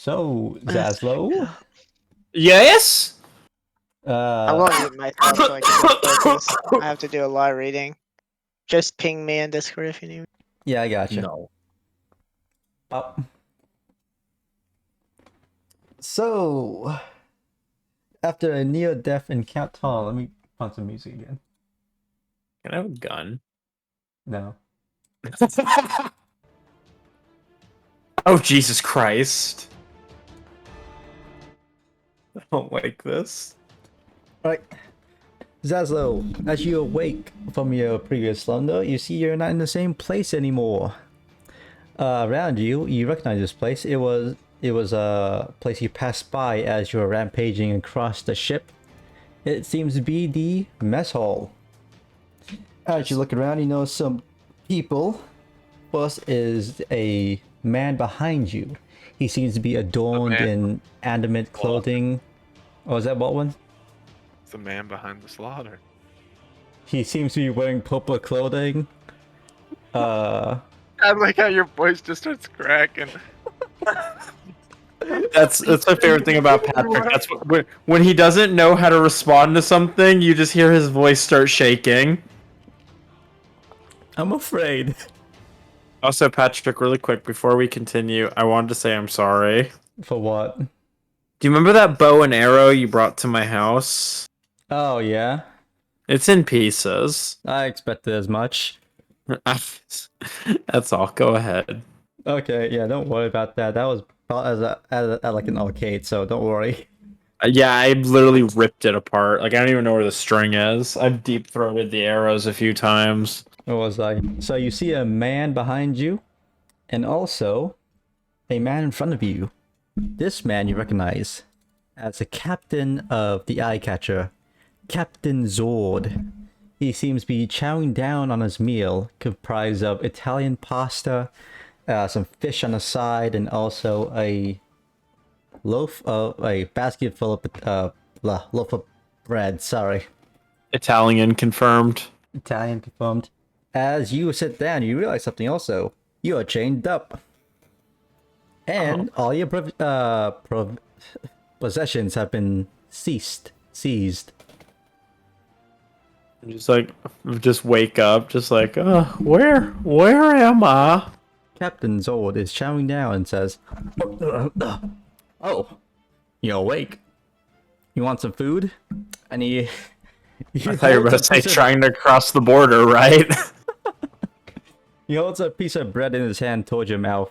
So, Zaslow, Yes? I uh, won't mute myself so I can just focus. I have to do a lot of reading. Just ping me in Discord if you need me. yeah, I gotcha. No. Oh. So, after a near-death encounter, let me find some music again. Can I have a gun? No. Oh, Jesus Christ. I don't like this. Alright. Zaslow, as you awake from your previous slumber, you see you're not in the same place anymore. Around you, you recognize this place. It was a place you passed by as you were rampaging across the ship. It seems to be the mess hall. As you look around, you notice some people. First is a man behind you. He seems to be adorned in animate clothing. Oh, is that what one? It's the man behind the slaughter. He seems to be wearing purple clothing. I like how your voice just starts cracking. That's my favorite thing about Patrick. That's when he doesn't know how to respond to something, you just hear his voice start shaking. I'm afraid. Also, Patrick, really quick before we continue, I wanted to say I'm sorry. For what? Do you remember that bow and arrow you brought to my house? Oh, yeah? It's in pieces. I expected as much. That's all. Go ahead. Okay, yeah, don't worry about that. That was at like an arcade, so don't worry. Yeah, I literally ripped it apart. Like, I don't even know where the string is. I've deep-throated the arrows a few times. What was I? So you see a man behind you, and also a man in front of you. This man you recognize as the captain of the Eye Catcher, Captain Zord. He seems to be chowing down on his meal, comprised of Italian pasta, some fish on the side, and also a basket full of loaf of bread. Sorry, Italian confirmed. Italian confirmed. As you sit down, you realize something also. You are chained up. And all your possessions have been seized. Just wake up, just like, where am I? Captain Zord is chowing down and says, "Oh, you're awake. You want some food?" And he I thought you were about to say trying to cross the border, right? He holds a piece of bread in his hand towards your mouth.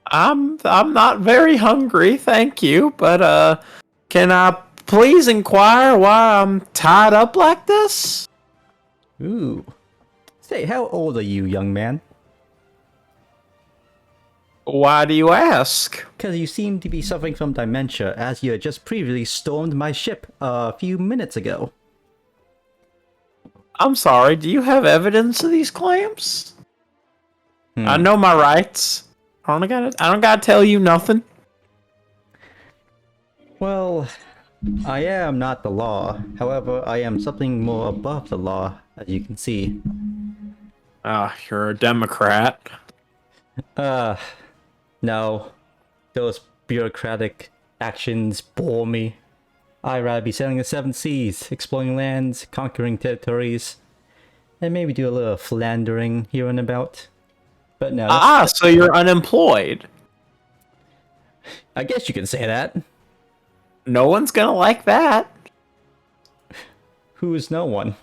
I'm not very hungry, thank you, but can I please inquire why I'm tied up like this? Ooh. Say, how old are you, young man? Why do you ask? Because you seem to be suffering from dementia, as you had just previously stormed my ship a few minutes ago. I'm sorry, do you have evidence of these claims? I know my rights. I don't gotta tell you nothing. Well, I am not the law. However, I am something more above the law, as you can see. You're a Democrat. No. Those bureaucratic actions bore me. I'd rather be sailing the seven seas, exploring lands, conquering territories, and maybe do a little philandering here and about. But no. So you're unemployed. I guess you can say that. No one's gonna like that. Who is no one?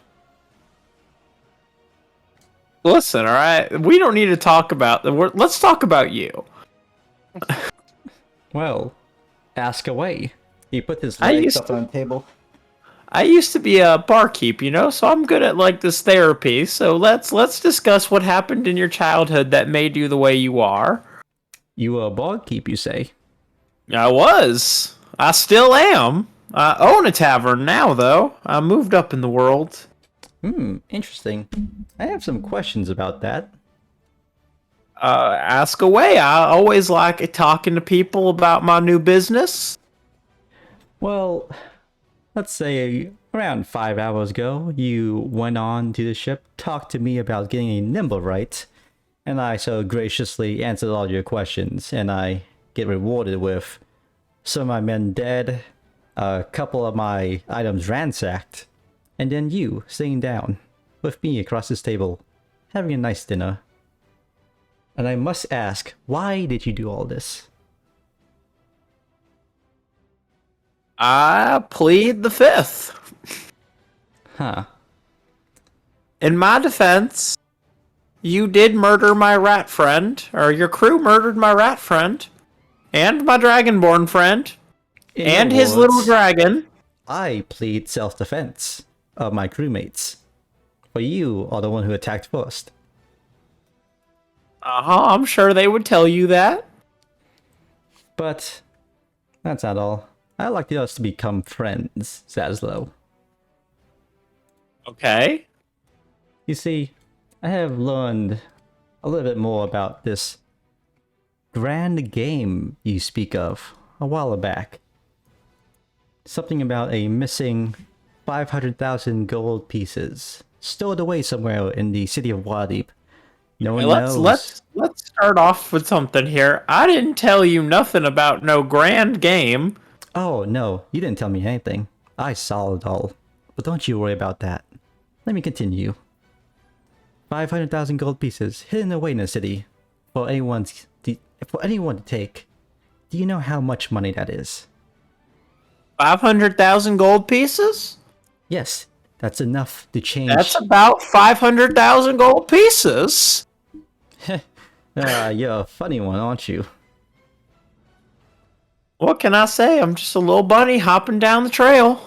Listen, alright? We don't need to talk about let's talk about you. Well, ask away. He put his legs up on the table. I used to be a barkeep, so I'm good at like this therapy. So let's discuss what happened in your childhood that made you the way you are. You were a barkeep, you say? I was. I still am. I own a tavern now, though. I moved up in the world. Interesting. I have some questions about that. Ask away. I always like talking to people about my new business. Well, let's say around 5 hours ago, you went on to the ship, talked to me about getting a nimble right, And I so graciously answered all your questions, and I get rewarded with some of my men dead, a couple of my items ransacked, and then you sitting down with me across this table, having a nice dinner. And I must ask, why did you do all this? I plead the fifth. Huh. In my defense, you did murder my rat friend, or your crew murdered my rat friend, and my dragonborn friend, In and your his little words, dragon. I plead self-defense of my crewmates. For you are the one who attacked first. I'm sure they would tell you that. But that's not all. I'd like us to become friends, Zaslow. Okay. You see, I have learned a little bit more about this grand game you speak of a while back. Something about a missing 500,000 gold pieces stored away somewhere in the city of Waterdeep. No one knows. Let's start off with something here. I didn't tell you nothing about no grand game. Oh no, you didn't tell me anything. I saw it all. But don't you worry about that. Let me continue. 500,000 gold pieces hidden away in the city for anyone to take. Do you know how much money that is? 500,000 gold pieces? Yes, that's enough to change. That's about 500,000 gold pieces. You're a funny one, aren't you? What can I say? I'm just a little bunny hopping down the trail.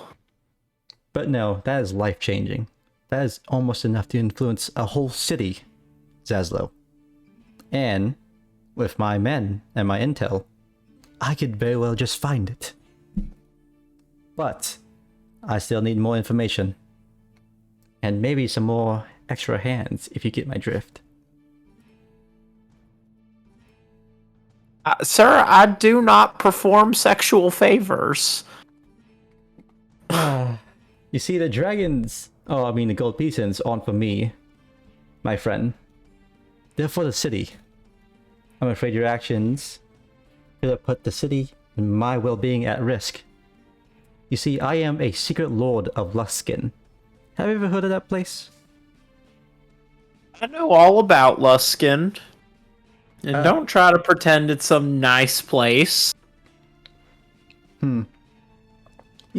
But no, that is life-changing. That is almost enough to influence a whole city, Zaslow. And with my men and my intel, I could very well just find it. But I still need more information. And maybe some more extra hands, if you get my drift. Sir, I do not perform sexual favors. You see, the dragons... Oh, I mean the gold pieces aren't for me, my friend. They're for the city. I'm afraid your actions could have put the city and my well-being at risk. You see, I am a secret lord of Luskin. Have you ever heard of that place? I know all about Luskin. And don't try to pretend it's some nice place. You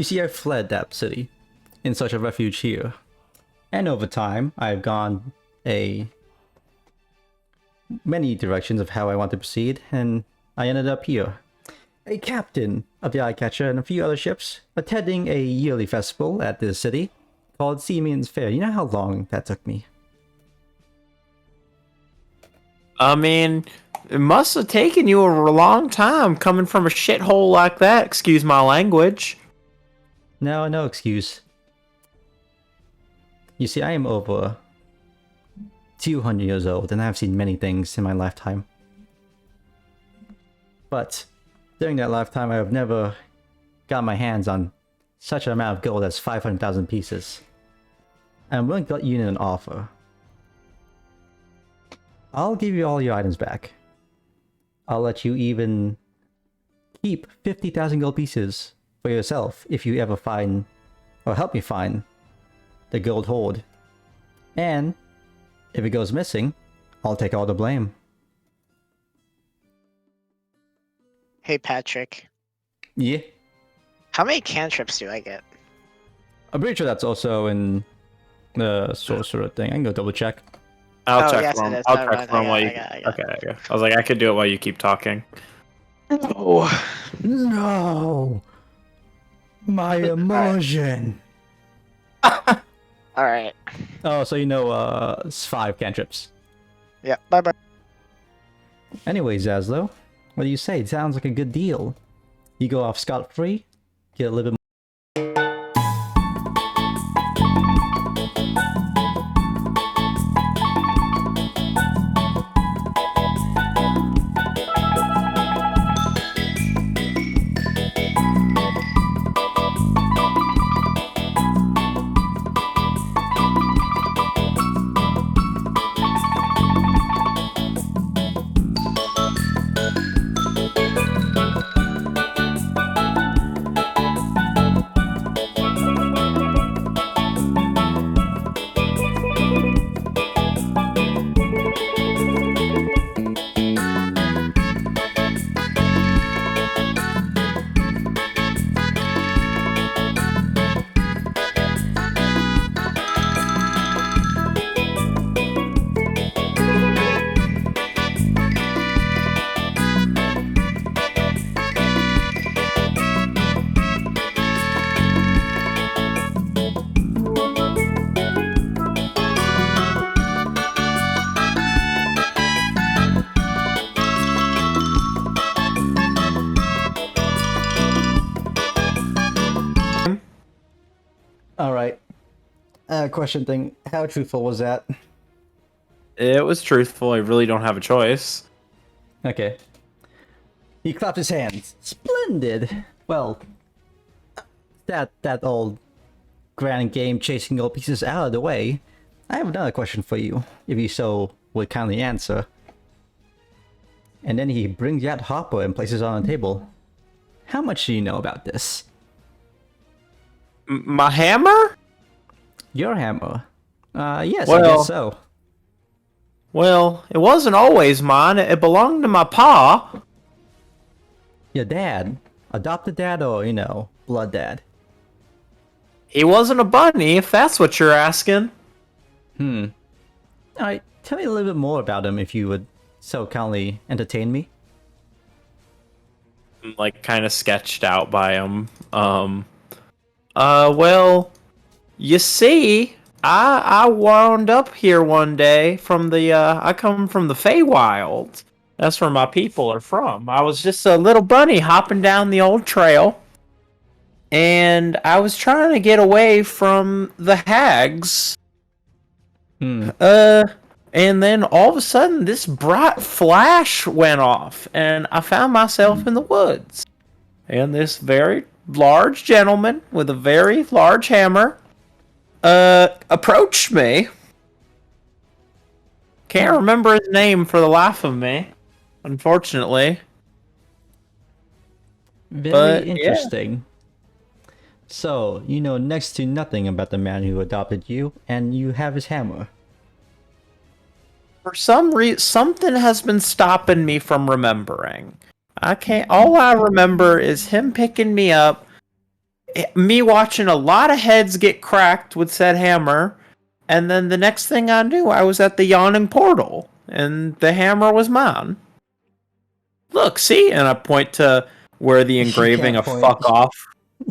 see, I fled that city in search of refuge here. And over time, I've gone many directions of how I want to proceed, and I ended up here. A captain of the Eyecatcher and a few other ships, attending a yearly festival at this city called Seaman's Fair. You know how long that took me? I mean, it must have taken you a long time coming from a shithole like that, excuse my language. No excuse. You see, I am over 200 years old, and I've seen many things in my lifetime. But during that lifetime, I have never got my hands on such an amount of gold as 500,000 pieces. I'm willing to let you in an offer. I'll give you all your items back. I'll let you even keep 50,000 gold pieces for yourself if you ever find, or help me find, the gold hoard. And if it goes missing, I'll take all the blame. Hey, Patrick. Yeah? How many cantrips do I get? I'm pretty sure that's also in the sorcerer thing. I can go double check. I'll Oh, check yes, for it him. is. I'll Never check mind. for him while you... I got it. Okay. I was like, I could do it while you keep talking. Oh. No! My immersion! Alright. Oh, so you know, it's 5 cantrips. Yeah, bye-bye. Anyways, Zaslow, what do you say? It sounds like a good deal. You go off scot-free, get a little bit Question thing. How truthful was that? It was truthful. I really don't have a choice. Okay. He clapped his hands. Splendid. Well, that old grand game chasing gold pieces out of the way. I have another question for you, if you so would kindly answer. And then he brings out Hopper and places it on the table. How much do you know about this? My hammer? Your hammer? Yes, I Well- guess so. Well, it wasn't always mine. It belonged to my pa. Your dad? Adopted dad or, blood dad? He wasn't a bunny, if that's what you're asking. Alright, tell me a little bit more about him if you would so kindly entertain me. Like, kind of sketched out by him. Well, you see, I wound up here one day from the, I come from the Feywild. That's where my people are from. I was just a little bunny hopping down the old trail. And I was trying to get away from the hags. And then all of a sudden, this bright flash went off, and I found myself in the woods. And this very large gentleman with a very large hammer approached me. Can't remember his name for the life of me, unfortunately. Very interesting. So, you know next to nothing about the man who adopted you, and you have his hammer. For some reason, something has been stopping me from remembering. I can't. All I remember is him picking me up, me watching a lot of heads get cracked with said hammer, and then the next thing I knew, I was at the yawning portal, and the hammer was mine. Look, see, and I point to where the engraving can't of point. "fuck off."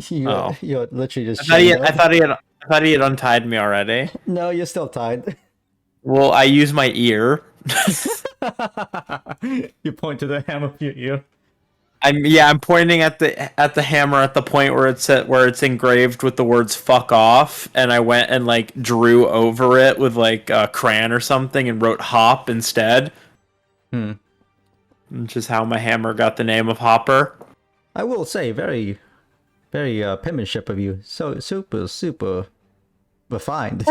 You're literally just. I thought he had untied me already. No, you're still tied. Well, I use my ear. You point to the hammer of your ear. I'm pointing at the hammer at the point where it's engraved with the words "fuck off," and I went and like drew over it with like a crayon or something and wrote "hop" instead. Which is how my hammer got the name of Hopper. I will say, very, very penmanship of you. So super refined.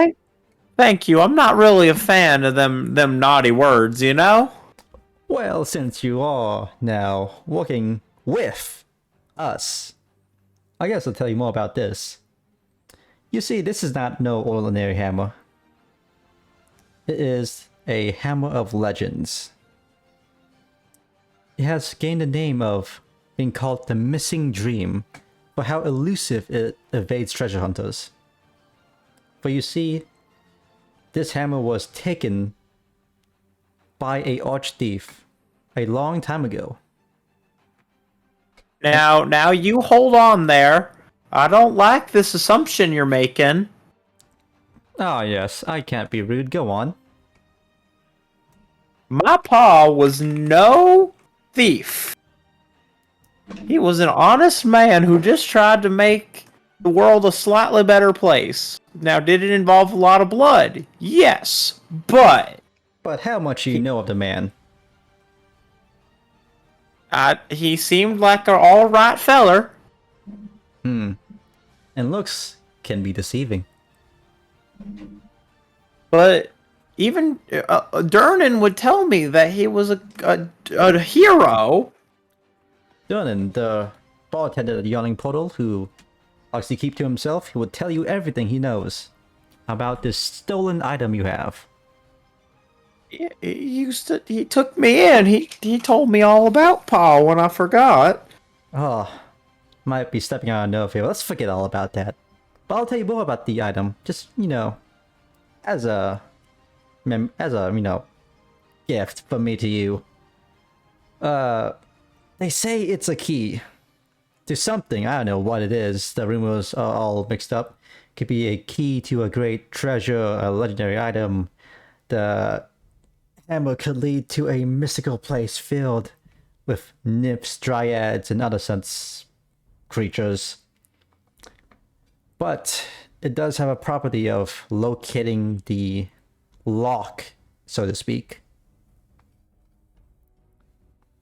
Thank you. I'm not really a fan of them naughty words, you know? Well, since you are now working with us, I guess I'll tell you more about this. You see, this is not no ordinary hammer. It is a hammer of legends. It has gained the name of being called the Missing Dream for how elusive it evades treasure hunters. For you see, this hammer was taken by a arch thief a long time ago. Now you hold on there. I don't like this assumption you're making. Ah, yes, I can't be rude. Go on. My pa was no thief. He was an honest man who just tried to make the world a slightly better place. Now, did it involve a lot of blood? Yes, but But how much do you know of the man? he seemed like an all-right feller. And looks can be deceiving. But even Durnan would tell me that he was a hero. Durnan, the bartender at the Yawning Portal, who likes to keep to himself, he would tell you everything he knows about this stolen item you have. He took me in. He told me all about Pa when I forgot. Oh, might be stepping on a nerve here. Let's forget all about that. But I'll tell you more about the item. Just, as a gift from me to you. They say it's a key to something. I don't know what it is. The rumors are all mixed up. Could be a key to a great treasure, a legendary item. The hammer could lead to a mystical place filled with nymphs, dryads, and other such creatures. But it does have a property of locating the lock, so to speak.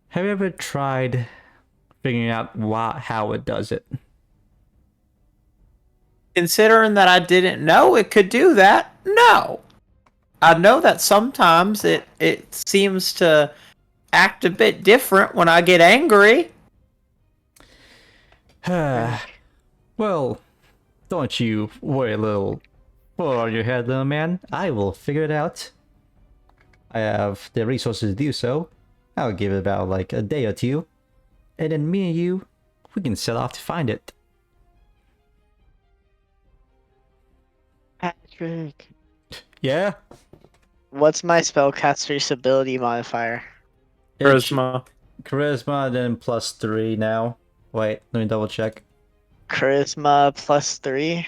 Have you ever tried figuring out how it does it? Considering that I didn't know it could do that, no. I know that sometimes it seems to act a bit different when I get angry. Well, don't you worry, little pull on your head, little man. I will figure it out. I have the resources to do so. I'll give it about like a day or two, and then me and you, we can set off to find it. Patrick. Yeah? What's my spellcaster's ability modifier? Charisma. Charisma, then +3 now. Wait, let me double check. Charisma +3.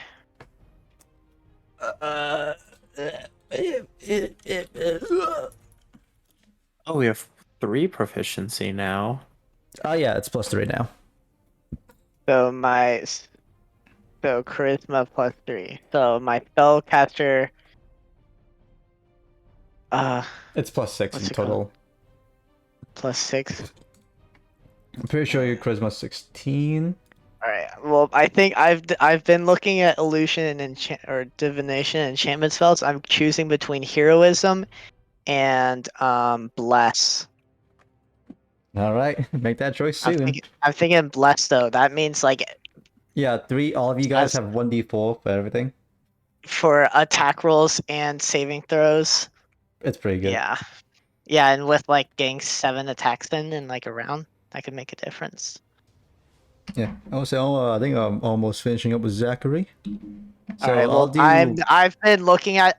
Oh, we have 3 proficiency now. Oh yeah, it's +3 now. So charisma +3. So my spellcaster. It's +6 What's in it called? total. +6. I'm pretty sure your charisma 16. All right. Well, I think I've been looking at illusion and divination and enchantment spells. I'm choosing between heroism and bless. All right, make that choice soon. I'm thinking bless though. That means like Yeah, all of you guys As- have 1d4 for everything. for attack rolls and saving throws. It's pretty good. Yeah. Yeah, and with like getting 7 attacks in like a round, that could make a difference. Yeah. Also, I think I'm almost finishing up with Zachary. So All right, well, I'll do.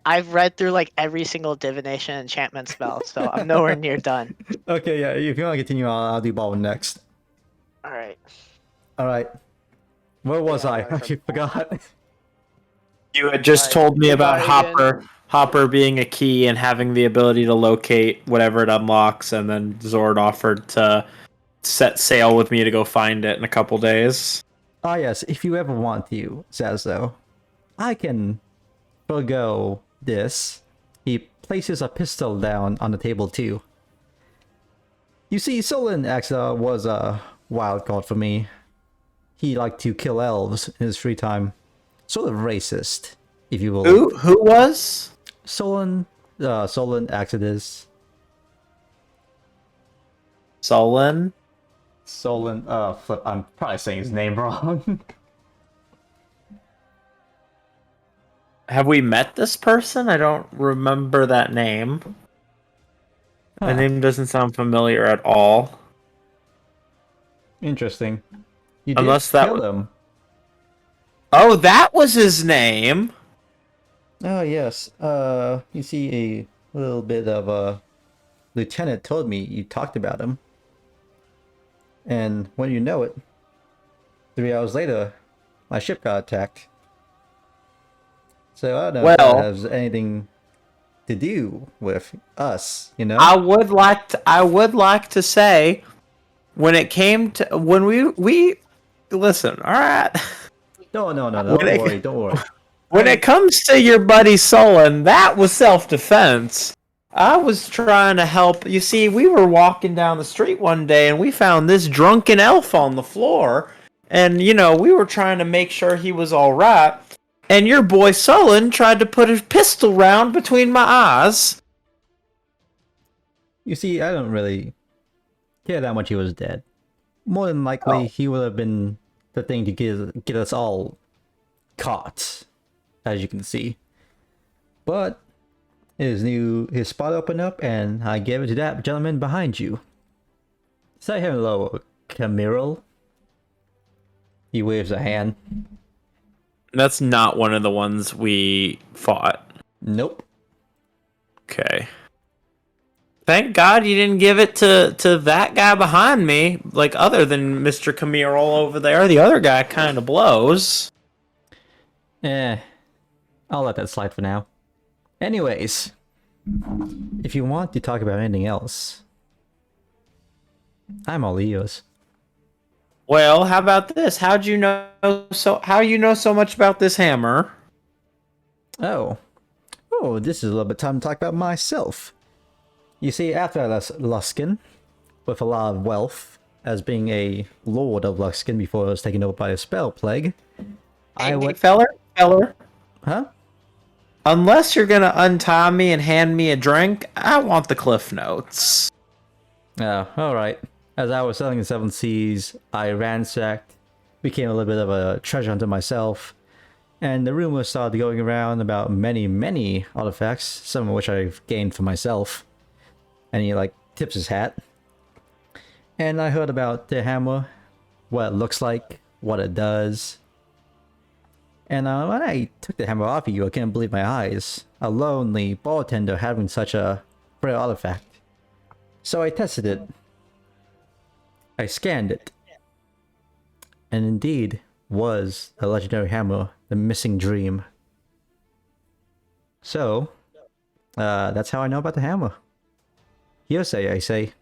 I've read through like every single divination enchantment spell, so I'm nowhere near done. Okay, yeah. If you want to continue, I'll do Ball next. All right. All right. Where was Yeah, I? I I forgot. You had just Alright, told me about goodbye again. Hopper being a key and having the ability to locate whatever it unlocks, and then Zord offered to set sail with me to go find it in a couple days. Ah, yes. If you ever want to, Zazo, I can forgo this. He places a pistol down on the table too. You see, Solon actually was a wild card for me. He liked to kill elves in his free time. Sort of racist, if you will. Who was? Solon Exodus. Solon? Solon, flip, I'm probably saying his name wrong. Have we met this person? I don't remember that name. Huh. The name doesn't sound familiar at all. Interesting. You did Unless that kill him. Oh, that was his name. Oh, yes. You see a little bit of a lieutenant told me you talked about him. And when you know it, 3 hours later, my ship got attacked. So I don't know if that has anything to do with us, you know? I would like to say when it came to when we listen, all right. No, don't worry. When it comes to your buddy Solon, that was self-defense. I was trying to help. You see, we were walking down the street one day and we found this drunken elf on the floor. And, you know, we were trying to make sure he was all right. And your boy Solon tried to put his pistol round between my eyes. You see, I don't really care that much he was dead. More than likely, he would have been the thing to get us all caught, as you can see. But his spot opened up, and I gave it to that gentleman behind you. Say hello, Camille. He waves a hand. That's not one of the ones we fought. Nope. Okay. Thank God you didn't give it to that guy behind me. Like, other than Mr. Camille over there, the other guy kind of blows. I'll let that slide for now. Anyways, if you want to talk about anything else, I'm all ears. Well, how about this? How you know so much about this hammer? Oh. Oh, this is a little bit time to talk about myself. You see, after I left Luskin, with a lot of wealth, as being a lord of Luskin before I was taken over by a spell plague, I went... feller. Huh? Unless you're gonna untie me and hand me a drink, I want the cliff notes. Oh, alright. As I was selling the Seven Seas, I ransacked, became a little bit of a treasure hunter myself, and the rumors started going around about many, many artifacts, some of which I've gained for myself. And he, like, tips his hat. And I heard about the hammer, what it looks like, what it does. And when I took the hammer off of you, I couldn't believe my eyes. A lonely bartender having such a rare artifact. So I tested it. I scanned it. And indeed was a legendary hammer, the missing dream. So, that's how I know about the hammer. Hearsay, I say.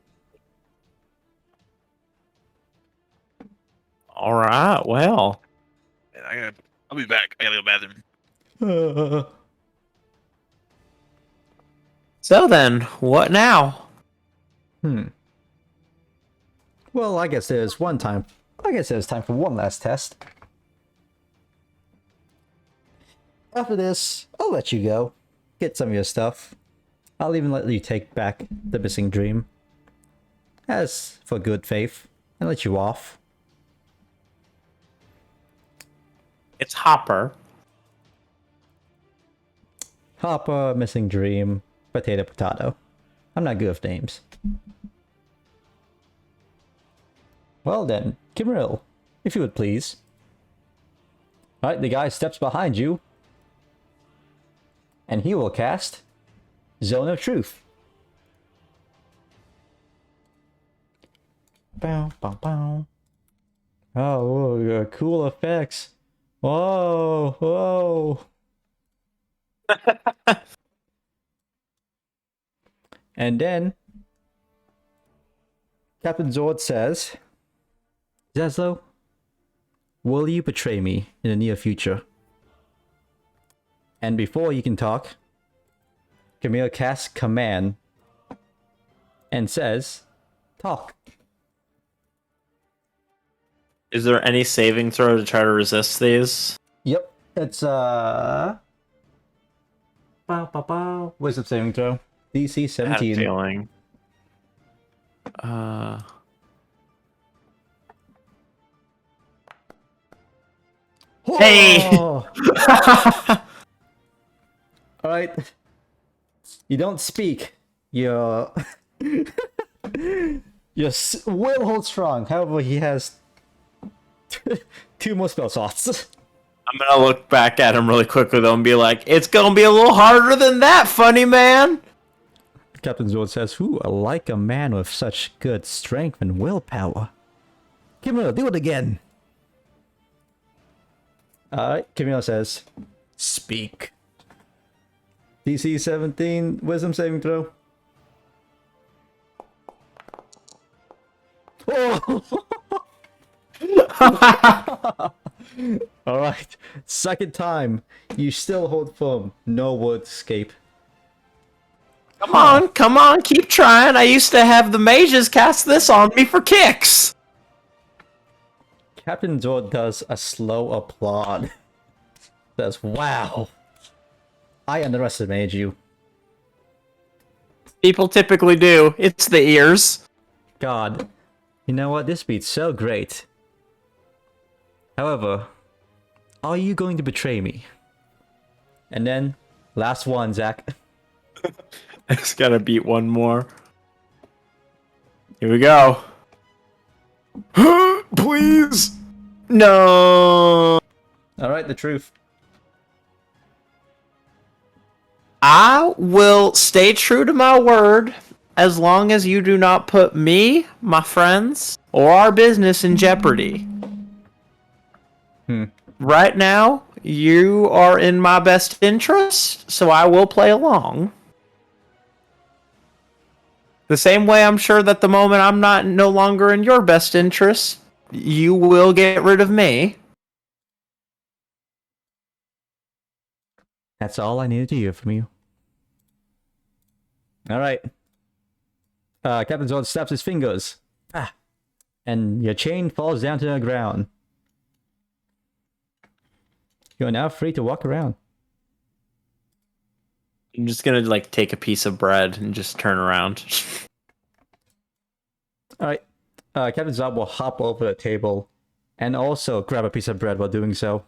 All right, well. I'll be back. I gotta go to the bathroom. So then, what now? Well, I guess there's time for one last test. After this, I'll let you go. Get some of your stuff. I'll even let you take back the missing dream. As for good faith, and let you off. It's Hopper. Hopper, missing dream, potato. I'm not good with names. Well then, Kimmeril, if you would please. Alright, the guy steps behind you. And he will cast Zone of Truth. Bow, bow, bow. Oh, cool effects. Whoa, whoa. And then Captain Zord says, Zaslow, will you betray me in the near future? And before you can talk, Camille casts command and says, talk. Is there any saving throw to try to resist these? Yep, it's wisdom saving throw. DC 17. I had a feeling. Hey! Alright. You don't speak. Your will holds strong. However, he has 2 more spell slots. I'm gonna look back at him really quickly though and be like, it's gonna be a little harder than that, funny man! Captain Zord says, I like a man with such good strength and willpower. Camille, do it again. Alright, Camille says, speak. DC 17, wisdom saving throw. Oh! Alright, second time. You still hold firm. No word escape. Come on, keep trying. I used to have the mages cast this on me for kicks. Captain Zord does a slow applaud. Says, wow. I underestimated you. People typically do. It's the ears. God. You know what? This beat's so great. However, are you going to betray me? And then, last one, Zach. I just gotta beat one more. Here we go. Please! No! Alright, the truth. I will stay true to my word as long as you do not put me, my friends, or our business in jeopardy. Right now, you are in my best interest, so I will play along. The same way I'm sure that the moment I'm no longer in your best interest, you will get rid of me. That's all I needed to hear from you. All right. Captain Zord snaps his fingers. And your chain falls down to the ground. You are now free to walk around. I'm just gonna like take a piece of bread and just turn around. All right. Captain Zod will hop over the table and also grab a piece of bread while doing so.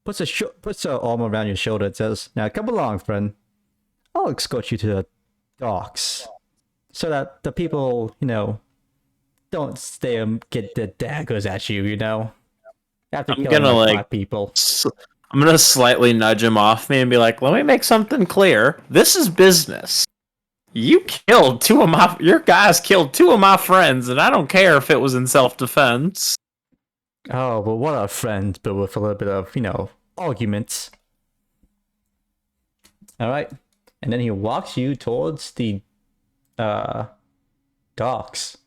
Puts a arm around your shoulder and says, "Now come along, friend. I'll escort you to the docks so that the people, don't stay and get the daggers at you, After I'm killing gonna, like like, 5 people." I'm gonna slightly nudge him off me and be like, "Let me make something clear. This is business. You killed your guys killed 2 of my friends, and I don't care if it was in self-defense." Oh, well, what a friend, but with a little bit of, arguments. All right. And then he walks you towards the docks.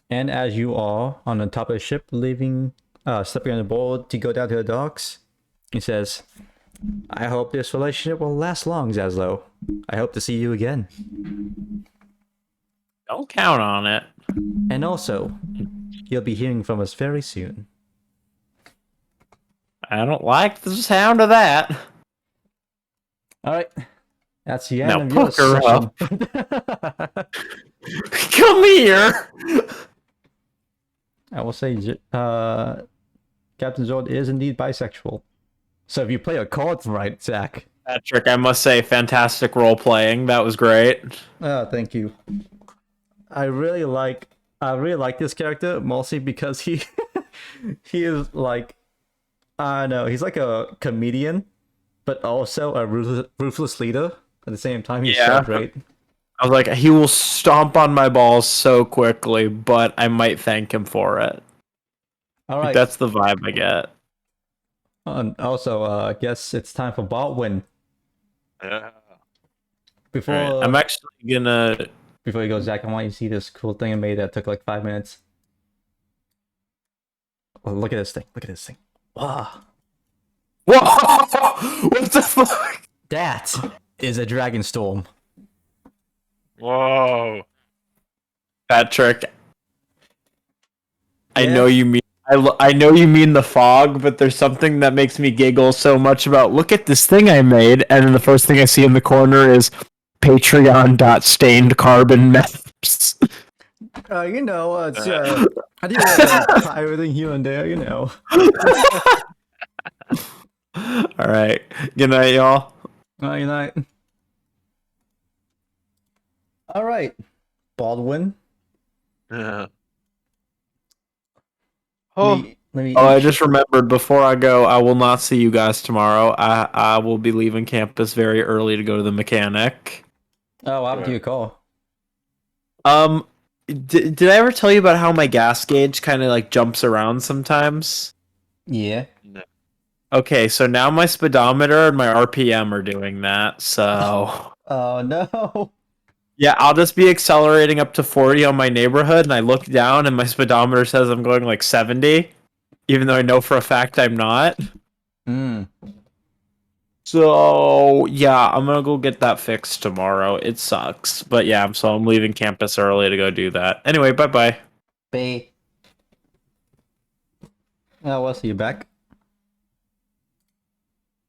And as you are on the top of the ship, stepping on the board to go down to the docks, he says, "I hope this relationship will last long, Zaslow. I hope to see you again. Don't count on it. And also, you'll be hearing from us very soon." I don't like the sound of that. All right. That's the end Now of your pucker session. Come here. I will say, Captain Zord is indeed bisexual. So if you play your cards right, Zach. Patrick, I must say, fantastic role playing. That was great. Oh, thank you. I really like this character mostly because he is like, I don't know, he's like a comedian, but also a ruthless leader at the same time. He's so great. I was like, he will stomp on my balls so quickly, but I might thank him for it. All right. That's the vibe I get. And also, I guess it's time for Baldwin. Yeah. Before I'm actually gonna. Before you go, Zach, I want you to see this cool thing I made that took like 5 minutes. Oh, look at this thing. Look at this thing. Wow. Whoa! What the fuck? That is a dragon storm. Whoa. Patrick, I Yeah? know you mean I know you mean the fog, but there's something that makes me giggle so much about look at this thing I made, and then the first thing I see in the corner is Patreon.stainedcarbon maps. It's, I do a pirating here and there, All right. Good night, y'all. Good night. All right, Baldwin. Yeah. Oh, Let me. Oh, I just remembered before I go, I will not see you guys tomorrow. I will be leaving campus very early to go to the mechanic. Oh, how do you call? Did I ever tell you about how my gas gauge kind of like jumps around sometimes? Yeah. No. Okay, so now my speedometer and my RPM are doing that. So Oh no. yeah, I'll just be accelerating up to 40 on my neighborhood, and I look down, and my speedometer says I'm going like 70, even though I know for a fact I'm not. So yeah, I'm gonna go get that fixed tomorrow. It sucks, but yeah, so I'm leaving campus early to go do that. Anyway, bye. Bye. Oh, we'll see you back.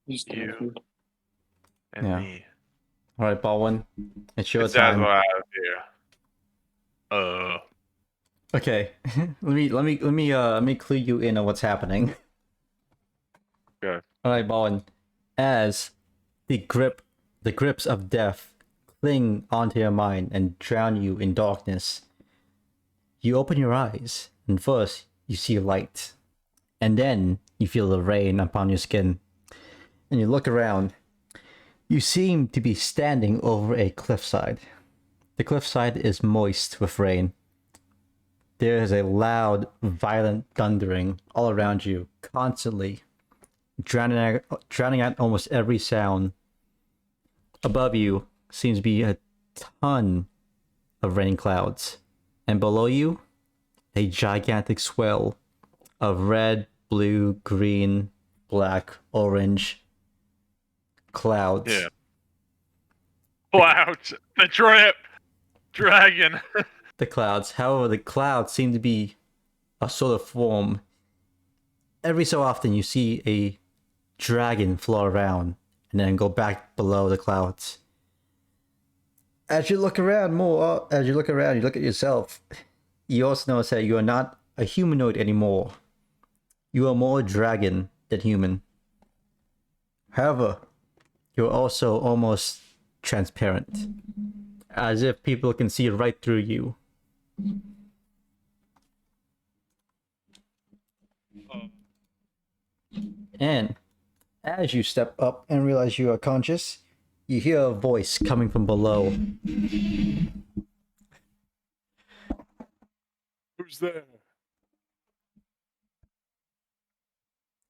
You and Yeah. me. All right, Baldwin. It's your It's Zaslow time. out of here. Okay. let me clue you in on what's happening. Good. All right, Baldwin. As the grips of death cling onto your mind and drown you in darkness, you open your eyes, and first you see light, and then you feel the rain upon your skin, and you look around. You seem to be standing over a cliffside. The cliffside is moist with rain. There is a loud, violent thundering all around you, constantly, drowning out almost every sound. Above you seems to be a ton of rain clouds, and below you, a gigantic swell of red, blue, green, black, orange, clouds. Yeah. Clouds. The drip. Dragon. The clouds. However, the clouds seem to be a sort of form. Every so often, you see a dragon float around and then go back below the clouds. As you look around more, you look at yourself, you also notice that you are not a humanoid anymore. You are more dragon than human. However, you're also almost transparent, as if people can see right through you. And as you step up and realize you are conscious, you hear a voice coming from below. Who's there?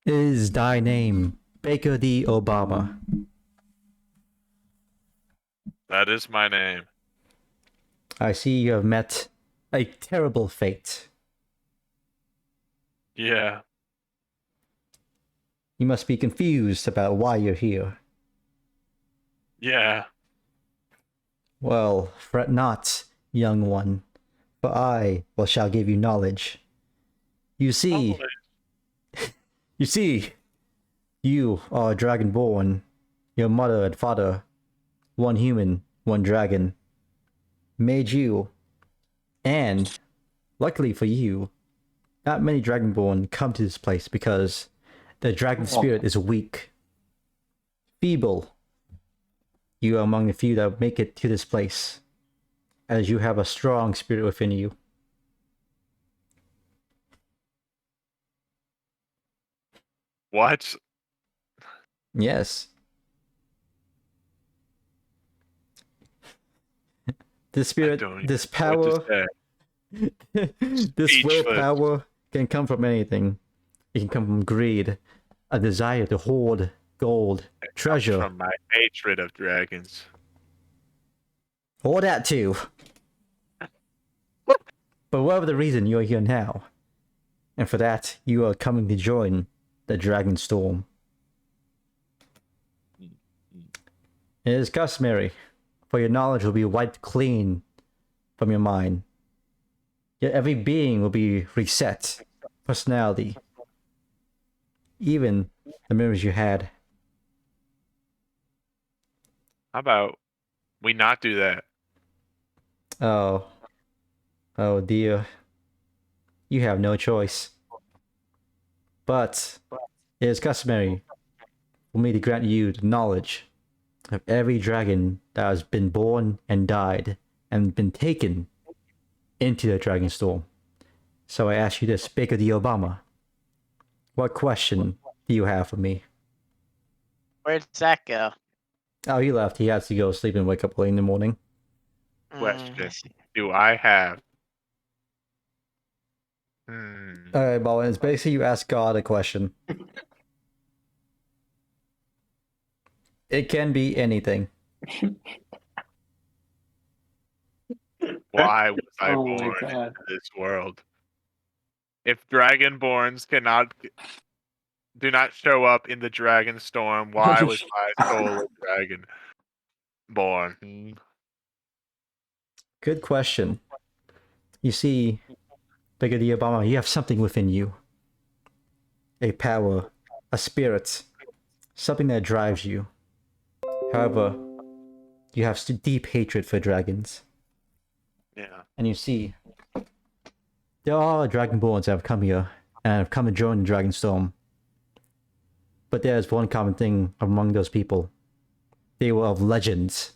Is thy name Baker D. Obama? That is my name. I see you have met a terrible fate. Yeah. You must be confused about why you're here. Yeah. Well, fret not, young one, for I shall give you knowledge. You see, you are dragonborn. Your mother and father, one human, one dragon, made you. And, luckily for you, not many dragonborn come to this place because the dragon spirit is weak, feeble. You are among the few that make it to this place, as you have a strong spirit within you. What? Yes. This spirit, this power, this willpower can come from anything. It can come from greed, a desire to hoard gold, treasure. From my hatred of dragons. Or that too. But whatever the reason, you're here now. And for that, you are coming to join the Dragon Storm. It is customary for your knowledge will be wiped clean from your mind. Yet every being will be reset. Personality. Even the memories you had. How about we not do that? Oh. Oh dear. You have no choice. But it is customary for me to grant you the knowledge of every dragon that has been born and died and been taken into the Dragon Storm. So I ask you this, Baker D. Obama. What question do you have for me? Where'd Zach go? Oh, he left. He has to go sleep and wake up late in the morning. Question. Do I have? Alright, Baldwin, it's basically you ask God a question. It can be anything. Why was I born into this world? If dragonborns do not show up in the dragon storm, why was my soul a dragon born? Good question. You see, Baker D. Obama, you have something within you. A power, a spirit, something that drives you. However, you have deep hatred for dragons. Yeah. And you see, there are dragonborns that have come here and have come to join the Dragonstorm. But there's one common thing among those people. They were of legends.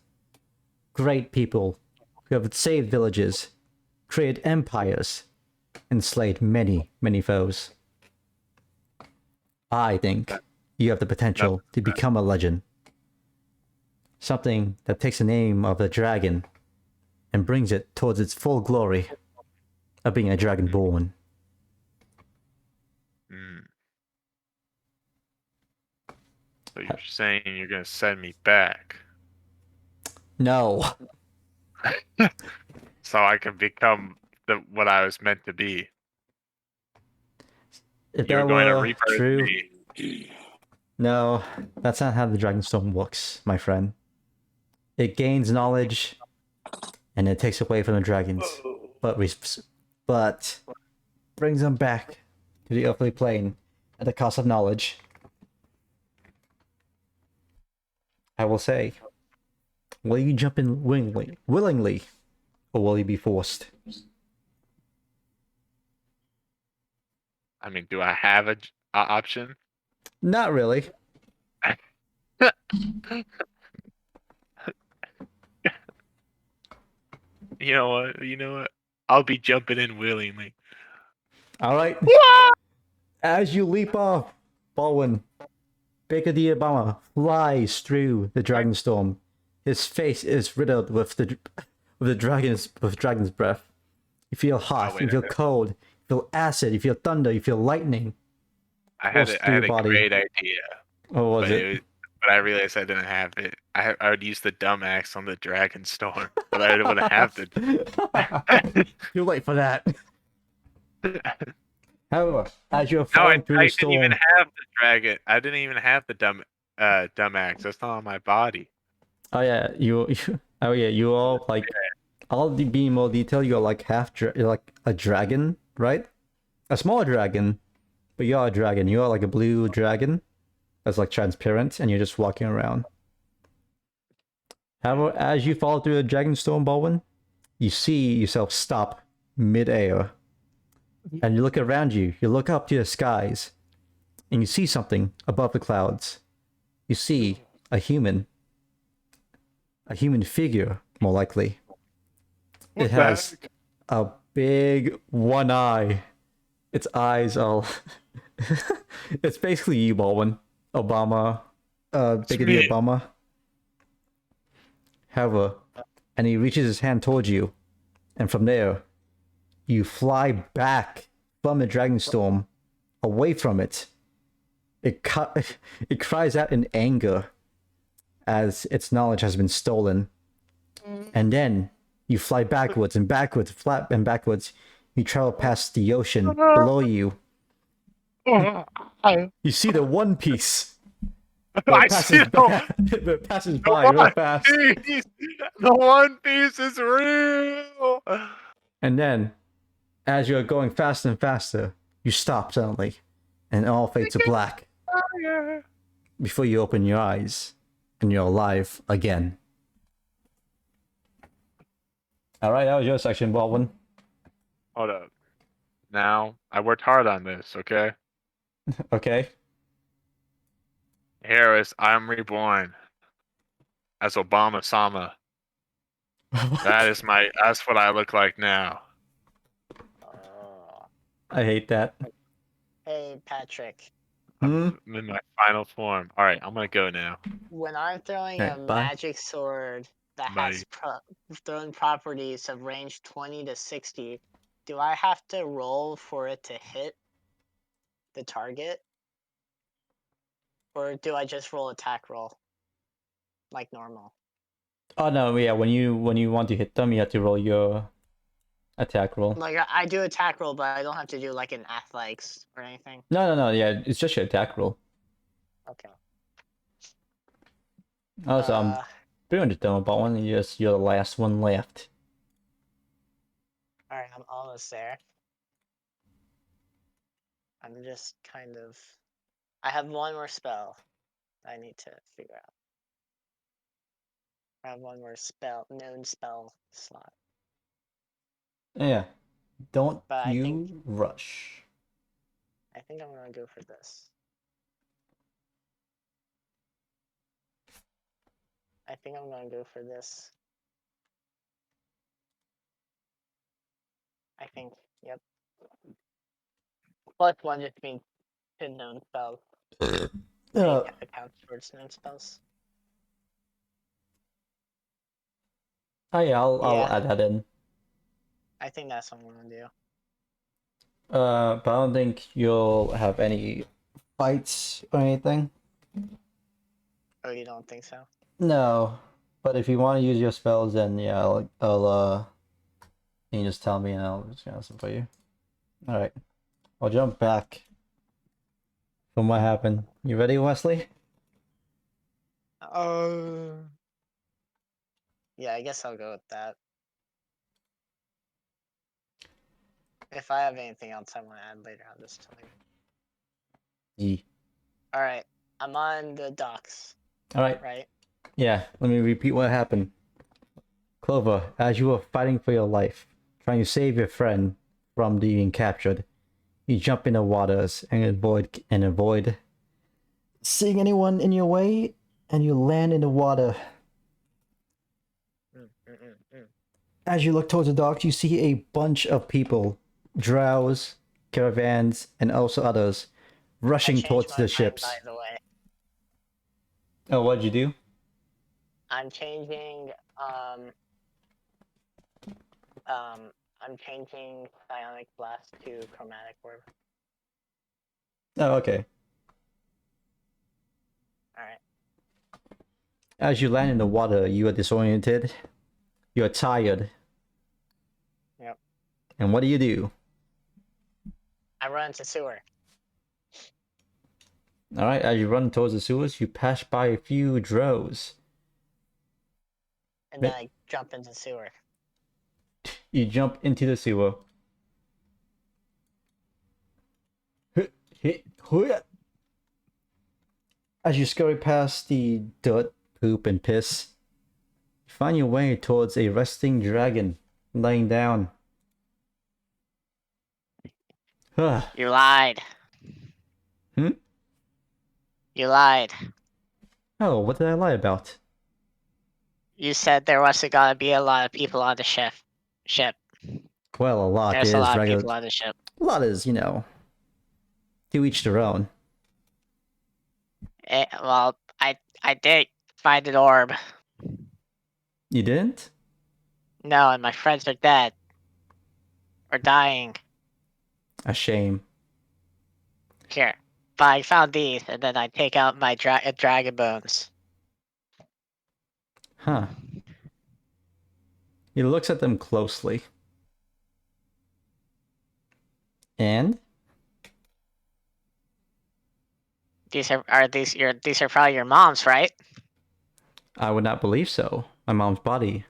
Great people who have saved villages, created empires, and slayed many, many foes. I think you have the potential to become a legend. Something that takes the name of a dragon and brings it towards its full glory of being a dragonborn. So you're saying you're gonna send me back? No. So I can become what I was meant to be. If You're that going to were rebirth true, me. No, that's not how the Dragonstone works, my friend. It gains knowledge, and it takes away from the dragons, but brings them back to the earthly plane at the cost of knowledge. I will say, will you jump in willingly, or will you be forced? I mean, do I have a option? Not really. You know what? You know what? I'll be jumping in willingly. All right. As you leap off, Baldwin, Baker the Obama flies through the Dragonstorm. His face is riddled with dragon's breath. You feel hot. wait, You feel cold. You feel acid. You feel thunder. You feel lightning. I had a body. great idea, What was it? but I realized I didn't have it. I would use the dumb axe on the dragon storm, but I didn't have the. Too late for that. However, as you're No, falling through the didn't storm, even have the dragon. I didn't even have the dumb axe. That's not on my body. oh yeah, you all like. I'll be in more detail. You're like you're like a dragon, right? A small dragon, but you're a dragon. You're like a blue dragon that's like transparent, and you're just walking around. However, as you fall through the dragon storm, Baldwin, you see yourself stop mid-air, and you look around you. You look up to the skies, and you see something above the clouds. You see a human figure, more likely. It has a big one eye. Its eyes all. It's basically you, Baldwin. Obama. Biggity Obama. However, and he reaches his hand towards you, and from there, you fly back from the Dragonstorm, away from it. It cries out in anger as its knowledge has been stolen. And then you fly backwards and backwards, flat and backwards. You travel past the ocean below you. You see the One Piece. It passes by real fast. The One Piece is real. And then, as you're going faster and faster, you stop suddenly, and all fades to black. Before you open your eyes, and you're alive again. Alright, that was your section, Baldwin. Hold up. Now, I worked hard on this, okay? Okay. Here is I'm reborn as Obama Sama. That's what I look like now. I hate that. Hey, Patrick. I'm in my final form. Alright, I'm gonna go now. When I'm throwing Okay, a bye. magic sword that Bye. has throwing properties of range 20 to 60, do I have to roll for it to hit the target? Or do I just roll attack roll? Like normal? Oh no, yeah, when you want to hit them, you have to roll your attack roll. Like, I do attack roll, but I don't have to do like an athletics or anything. No, yeah, it's just your attack roll. Okay. Oh, so I'm pretty much done with that one. You're the last one left. Alright, I'm almost there. I'm just kind of... I have one more spell I need to figure out. I have one more known spell slot. Yeah. Don't But I you think- rush. I think I'm gonna go for this. I think I'm gonna go for this. I think, yep. Plus one just means to known spells. Accounts towards known spells. Oh yeah, I'll Yeah. add that in. I think that's what I'm gonna do. But I don't think you'll have any fights or anything. Oh, you don't think so? No, but if you want to use your spells, then yeah, I'll you can just tell me and I'll just answer for you. All right, I'll jump back from what happened. You ready, Wesley? Yeah, I guess I'll go with that. If I have anything else I want to add later, I'll just tell you. Yeah. All right, I'm on the docks, All right. right? Yeah. Let me repeat what happened. Clover, as you were fighting for your life, trying to save your friend from being captured, you jump in the waters and avoid seeing anyone in your way, and you land in the water. As you look towards the docks, you see a bunch of people, drows, caravans, and also others, I rushing changed towards my the mind, ships. by the way. Oh, what'd you do? I'm changing I'm changing Psionic Blast to Chromatic Orb. Oh, okay. Alright. As you land in the water, you are disoriented. You are tired. Yep. And what do? I run into sewer. Alright, as you run towards the sewers, you pass by a few drows. And then I jump into sewer. You jump into the sewer. As you scurry past the dirt, poop, and piss, you find your way towards a resting dragon laying down. You lied. Hmm? You lied. Oh, what did I lie about? You said there wasn't gonna be a lot of people on the ship. Well, a lot There's a is lot of dragon. people on the ship. A lot is, to each their own. Well, I did find an orb. You didn't? No, and my friends are dead. Or dying. A shame. Here. But I found these, and then I take out my dragon bones. Huh. He looks at them closely. And? These are probably your mom's, right? I would not believe so. My mom's body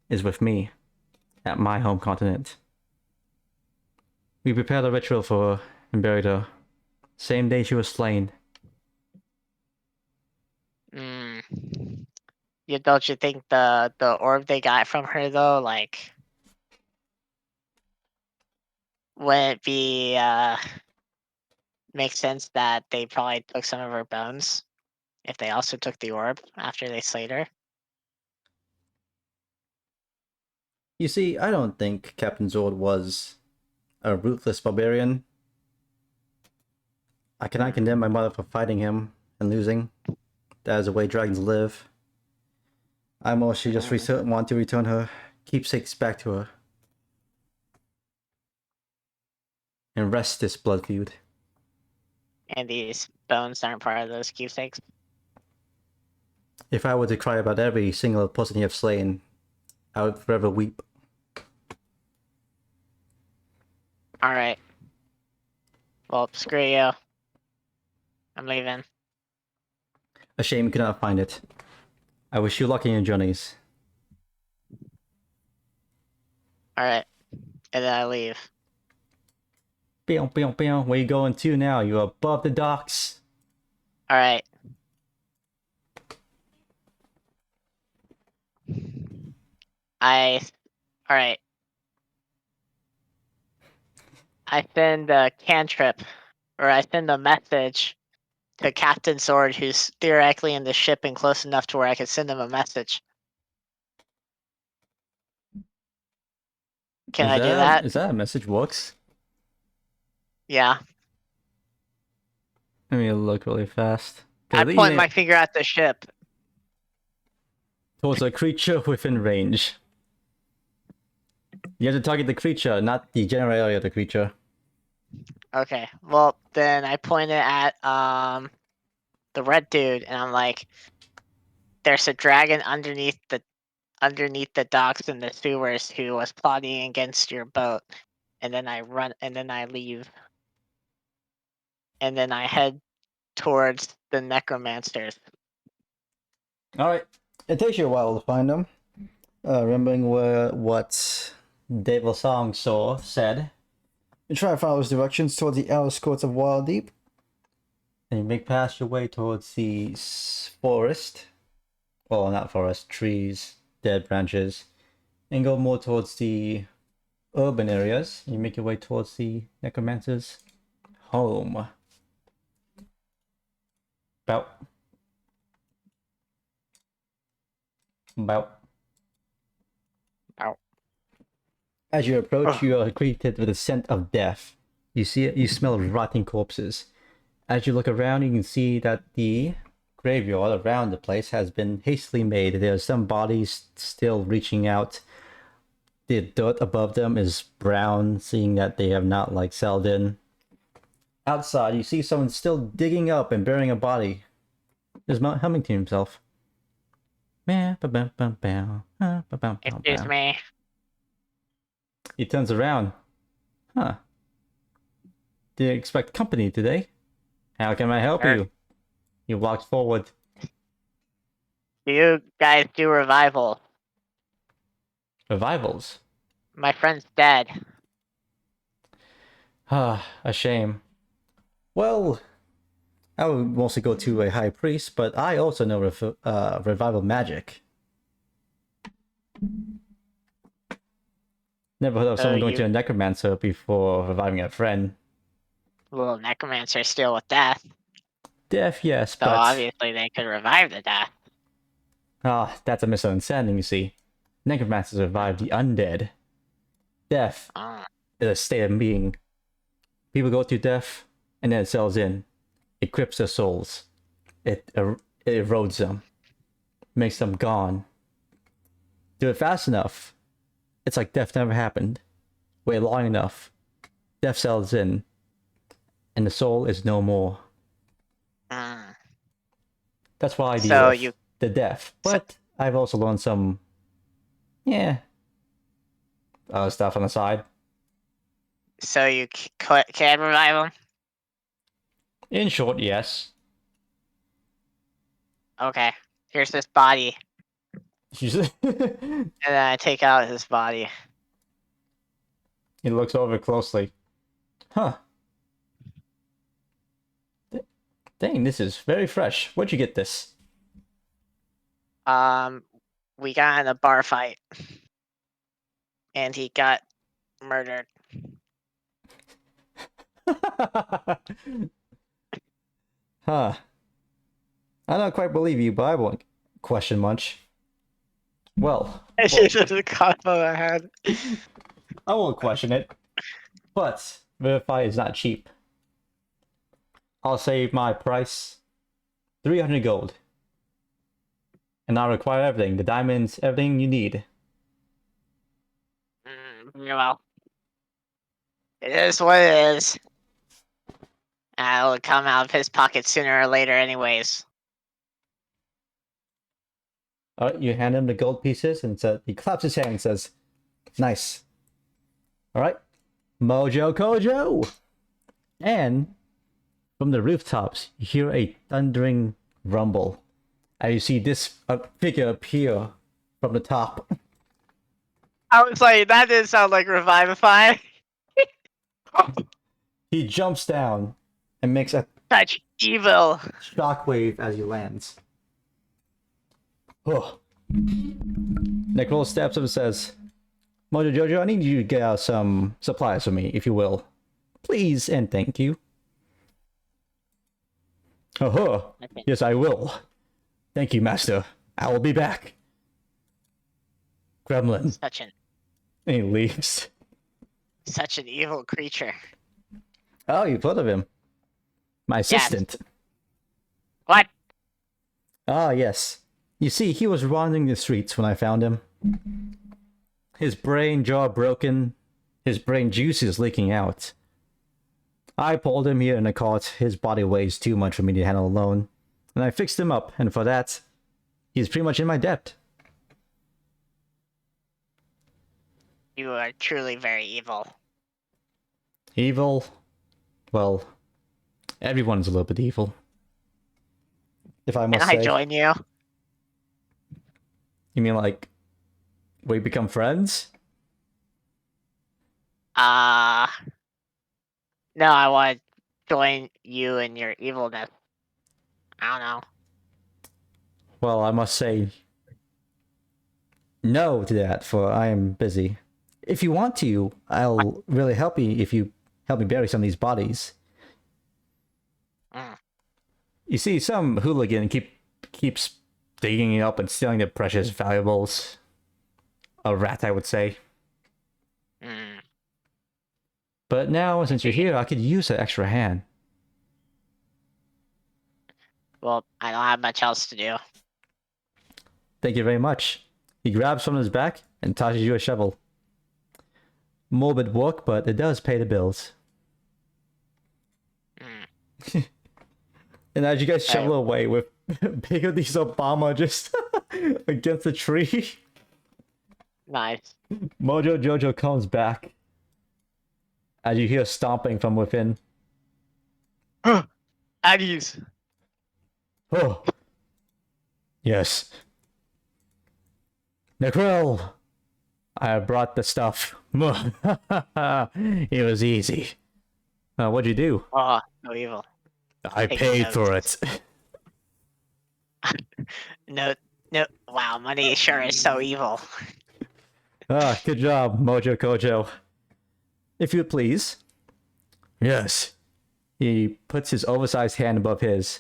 is with me at my home continent. We prepared a ritual for her and buried her. Same day she was slain. Don't you think the orb they got from her though, like, would it be make sense that they probably took some of her bones if they also took the orb after they slayed her? You see, I don't think Captain Zord was a ruthless barbarian. I cannot condemn my mother for fighting him and losing. That is the way dragons live. I mostly just want to return her keepsakes back to her. And rest this blood feud. And these bones aren't part of those keepsakes. If I were to cry about every single person you have slain, I would forever weep. Alright. Well, screw you. I'm leaving. A shame you could not find it. I wish you luck in your journeys. Alright. And then I leave. Where you going to now? You're above the docks. Alright. Alright. I send a cantrip, or I send a message to Captain Sword, who's theoretically in the ship and close enough to where I could send him a message. Can I do that? Is that a message works? Yeah. Let me look really fast. I point my finger at the ship. Towards a creature within range. You have to target the creature, not the general area of the creature. Okay. Well, then I point it at the red dude, and I'm like, "There's a dragon underneath the docks in the sewers who was plotting against your boat." And then I run, and then I leave. and then I head towards the necromancers. Alright. It takes you a while to find them. Remembering what Devil Song said. You try to follow his directions towards the outer skirts of Waterdeep. And you make past your way towards the forest. Well, not forest, trees, dead branches. And go more towards the urban areas. You make your way towards the necromancer's home. About. Ow. As you approach, you are greeted with a scent of death. You smell rotting corpses. As you look around, you can see that the graveyard around the place has been hastily made. There are some bodies still reaching out. The dirt above them is brown, seeing that they have not settled in. Outside, you see someone still digging up and burying a body. There's humming to himself. Excuse me. He turns around. Huh. Didn't expect company today. How can I help you? He walks forward. Do you guys do revival? Revivals. My friend's dead. Ah, a shame. Well, I would mostly go to a high priest, but I also know revival magic. Never heard of someone going to a necromancer before reviving a friend. Well, necromancer's still with death, Death, yes, so but... obviously they could revive the death. Ah, that's a misunderstanding, you see. Necromancers revive the undead. Death Oh. is a state of being. People go through death, and then it settles in. It crips their souls. It erodes them. Makes them gone. Do it fast enough. It's like death never happened. Wait long enough. Death settles in. And the soul is no more. Mm. That's why I deal So with the death. But I've also learned some... Yeah. Other stuff on the side. So you can revive him? In short, yes. Okay. Here's this body. He And then I take out his body. looks over closely. Huh. Dang, this is very fresh. Where'd you get this? We got in a bar fight. And he got murdered. Huh. I don't quite believe you, but I won't question much. Well, It's just a combo I had. I won't question it. But Verify is not cheap. I'll save my price 300 gold. And I'll require everything, the diamonds, everything you need. Well, it is what it is. And it'll come out of his pocket sooner or later anyways. Alright, you hand him the gold pieces and he claps his hand and says, nice. Alright. Mojo Kojo! And from the rooftops, you hear a thundering rumble. And you see this figure appear from the top. I was like, that didn't sound like revivify. He jumps down and makes a Such evil. shockwave as he lands. Oh. Nicole steps up and says, Mojo Jojo, I need you to get out some supplies for me, if you will. Please and thank you. Oh, yes, I will. Thank you, Master. I will be back. Gremlin. And he leaves. Such an evil creature. Oh, you've heard of him. My assistant. Yes. What? Ah, yes. You see, he was wandering the streets when I found him. His brain jaw broken, his brain juices leaking out. I pulled him here in a cart. His body weighs too much for me to handle alone. And I fixed him up, and for that, he's pretty much in my debt. You are truly very evil. Evil? Well, Everyone's a little bit evil. If I Can must I say. join you? You mean like we become friends? Uh no, I want to join you in your evilness. I don't know. Well, I must say no to that, for I am busy. If you want to, I'll really help you if you help me bury some of these bodies. Mm. You see, some hooligan keeps digging it up and stealing the precious valuables. A rat, I would say. Mm. But now, since you're here, I could use an extra hand. Well, I don't have much else to do. Thank you very much. He grabs from his back and tosses you a shovel. Morbid work, but it does pay the bills. Mm. And as you guys Hey. shovel away with Biggie's Obama just against the tree, Nice. Mojo Jojo comes back as you hear stomping from within. Aggies. Oh, yes. Nekril, I have brought the stuff. It was easy. What'd you do? Oh, no evil. I Take paid for notes. it. No, no. Wow, money sure is so evil. Good job, Mojo Kojo. If you please. Yes. He puts his oversized hand above his.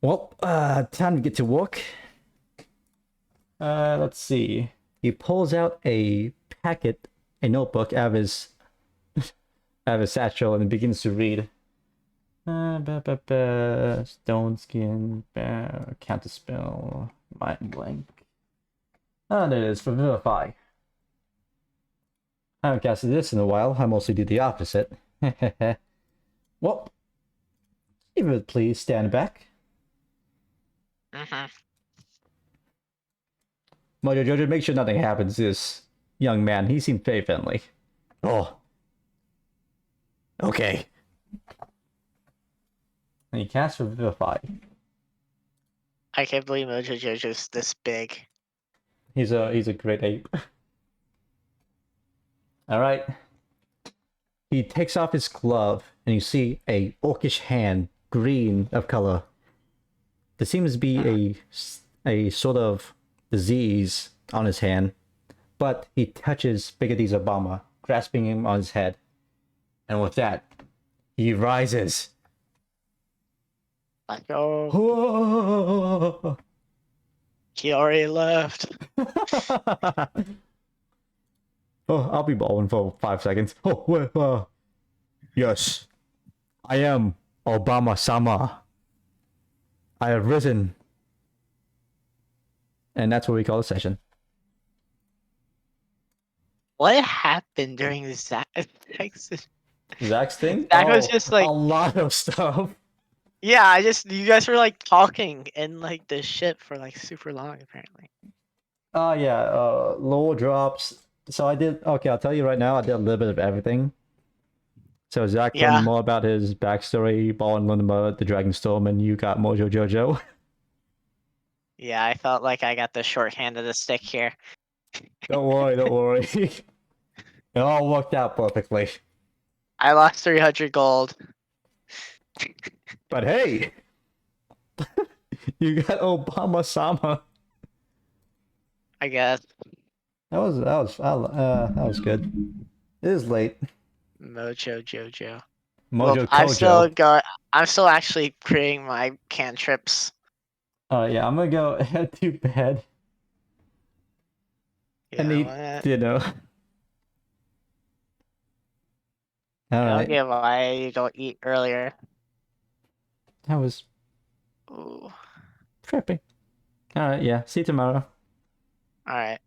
Well, time to get to work. Let's see. He pulls out a notebook out of his satchel and begins to read. Stone skin, counter spell, mind blank. There it is, for Vivify. I haven't casted this in a while. I mostly do the opposite. Well, if you would please stand back. Mm-hmm. Mojo Jojo, make sure nothing happens to this young man. He seemed very friendly. Oh. Okay. And he casts for Vivify. I can't believe Mojo Jojo's this big. He's a great ape. Alright. He takes off his glove and you see a orcish hand, green of color. There seems to be a sort of disease on his hand, but he touches Biggie's Obama, grasping him on his head. And with that, he rises. Let's go. Oh, He already left. I'll be balling for 5 seconds. Yes, I am Obama-sama. I have risen. And that's what we call a session. What happened during the Zach's thing? Zach was just like, a lot of stuff. yeah, you guys were like talking in like this ship for like super long apparently. Yeah, lore drops. So I did, okay, I'll tell you right now, I did a little bit of everything. So Zach Yeah. learned more about his backstory, Ballin learned about the Dragon Storm, and you got Mojo Jojo. Yeah, I felt like I got the short hand of the stick here. Don't worry, don't worry. It all worked out perfectly. I lost 300 gold. But hey, you got Obama-sama. I guess. That was good. It is late. Mojo Jojo. Mojo I'm Kojo. I'm still actually creating my cantrips. Yeah, I'm gonna go head to bed Yeah, and eat what? dinner. All I don't right. get why you don't eat earlier. That was Ooh. trippy. All right, yeah. See you tomorrow. Alright.